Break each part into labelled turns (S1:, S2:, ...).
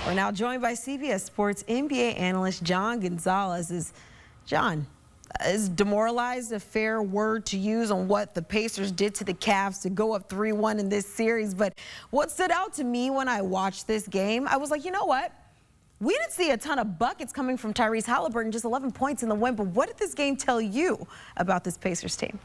S1: We're now joined by CBS Sports NBA analyst John Gonzalez. John, is demoralized a fair word to use on what the Pacers did to the Cavs to go up 3-1 in this series? But what stood out to me when I watched this game, I was like, you know what? We didn't see a ton of buckets coming from Tyrese Halliburton, just 11 points in the win. But what did this game tell you about this Pacers team?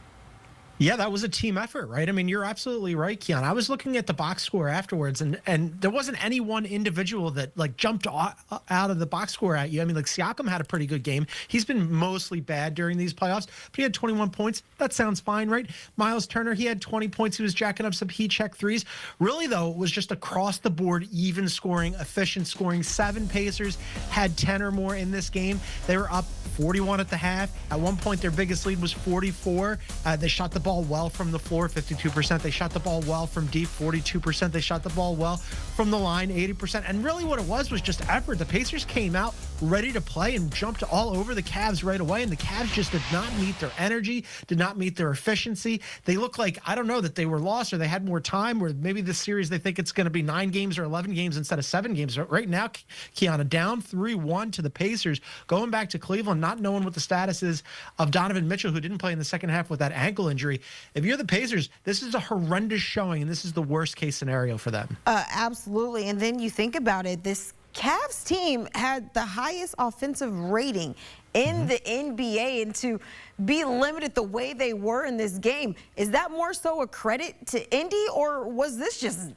S2: Yeah, that was a team effort, right? I mean, you're absolutely right, Keon. I was looking at the box score afterwards, and there wasn't any one individual that, jumped out of the box score at you. I mean, Siakam had a pretty good game. He's been mostly bad during these playoffs, but he had 21 points. That sounds fine, right? Miles Turner, he had 20 points. He was jacking up some heat check threes. Really, though, it was just across the board, even scoring, efficient scoring. 7 Pacers had 10 or more in this game. They were up 41 at the half. At one point, their biggest lead was 44. They shot the ball well from the floor, 52%. They shot the ball well from deep, 42%. They shot the ball well from the line, 80%. And really what it was just effort. The Pacers came out ready to play and jumped all over the Cavs right away. And the Cavs just did not meet their energy, did not meet their efficiency. They look like, I don't know, that they were lost or they had more time, or maybe this series they think it's going to be 9 games or 11 games instead of 7 games. Right now, Kiana, down 3-1 to the Pacers, going back to Cleveland, not knowing what the status is of Donovan Mitchell, who didn't play in the second half with that ankle injury. If you're the Pacers, this is a horrendous showing, and this is the worst case scenario for them.
S1: Absolutely. And then you think about it, this Cavs team had the highest offensive rating in the NBA, and to be limited the way they were in this game, is that more so a credit to Indy, or was this just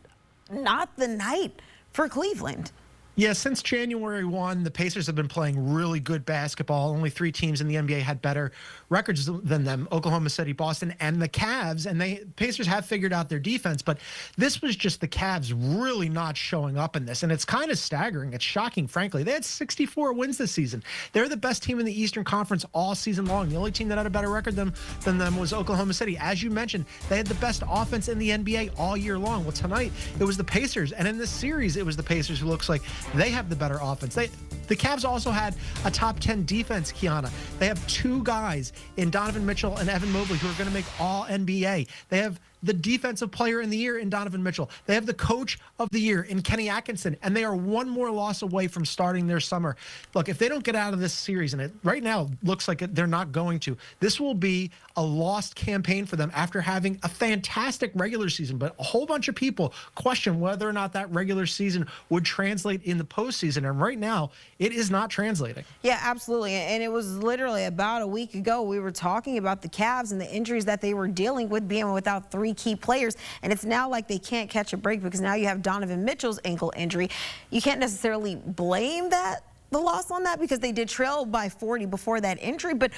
S1: not the night for Cleveland?
S2: Yeah, since January 1, the Pacers have been playing really good basketball. Only 3 teams in the NBA had better records than them: Oklahoma City, Boston, and the Cavs. And Pacers have figured out their defense, but this was just the Cavs really not showing up in this. And it's kind of staggering. It's shocking, frankly. They had 64 wins this season. They're the best team in the Eastern Conference all season long. The only team that had a better record than them was Oklahoma City. As you mentioned, they had the best offense in the NBA all year long. Well, tonight, it was the Pacers. And in this series, it was the Pacers who looks like they have the better offense. The Cavs also had a top 10 defense, Kiana. They have 2 guys in Donovan Mitchell and Evan Mobley who are going to make all NBA. They have the defensive player in the year in Donovan Mitchell. They have the coach of the year in Kenny Atkinson, and they are 1 more loss away from starting their summer. Look, if they don't get out of this series, and it right now looks like they're not going to, this will be a lost campaign for them after having a fantastic regular season. But a whole bunch of people question whether or not that regular season would translate in the postseason, and right now, it is not translating.
S1: Yeah, absolutely. And it was literally about a week ago we were talking about the Cavs and the injuries that they were dealing with, being without 3 key players, and it's now like they can't catch a break because now you have Donovan Mitchell's ankle injury. You can't necessarily blame the loss on that, because they did trail by 40 before that injury, but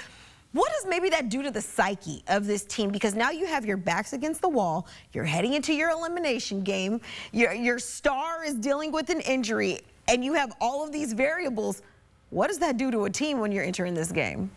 S1: what does maybe that do to the psyche of this team? Because now you have your backs against the wall, you're heading into your elimination game, your star is dealing with an injury, and you have all of these variables. What does that do to a team when you're entering this game?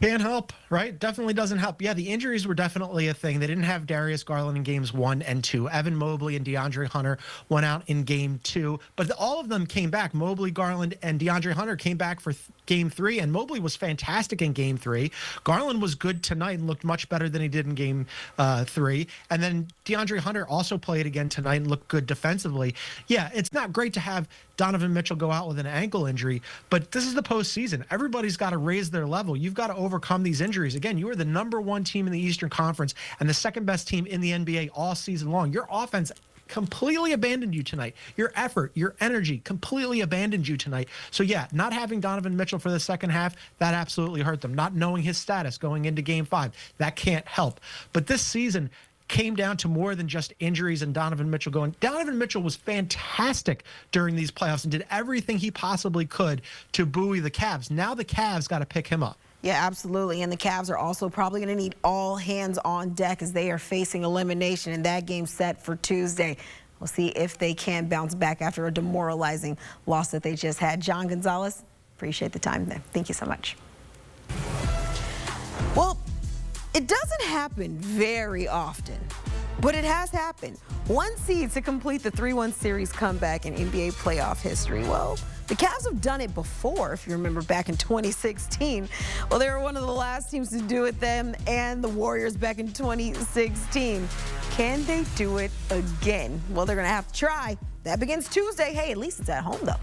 S2: Can't help, right? Definitely doesn't help. Yeah, the injuries were definitely a thing. They didn't have Darius Garland in games 1 and 2. Evan Mobley and DeAndre Hunter went out in game 2, but all of them came back. Mobley, Garland, and DeAndre Hunter came back for game 3, and Mobley was fantastic in game 3. Garland was good tonight and looked much better than he did in game 3. And then DeAndre Hunter also played again tonight and looked good defensively. Yeah, it's not great to have Donovan Mitchell go out with an ankle injury, but this is the postseason. Everybody's got to raise their level. You've got to overcome these injuries. Again, you are the #1 team in the Eastern Conference and the 2nd best team in the NBA all season long. Your offense completely abandoned you tonight. Your effort, your energy completely abandoned you tonight. So yeah, not having Donovan Mitchell for the second half, that absolutely hurt them. Not knowing his status going into game 5, that can't help. But this season came down to more than just injuries and Donovan Mitchell going. Donovan Mitchell was fantastic during these playoffs and did everything he possibly could to buoy the Cavs. Now the Cavs got to pick him up.
S1: Yeah, absolutely. And the Cavs are also probably going to need all hands on deck as they are facing elimination in that game set for Tuesday. We'll see if they can bounce back after a demoralizing loss that they just had. John Gonzalez, appreciate the time there. Thank you so much. Well, it doesn't happen very often, but it has happened. 1 seed to complete the 3-1 series comeback in NBA playoff history. Well, the Cavs have done it before, if you remember, back in 2016. Well, they were one of the last teams to do it, them and the Warriors back in 2016. Can they do it again? Well, they're going to have to try. That begins Tuesday. Hey, at least it's at home, though.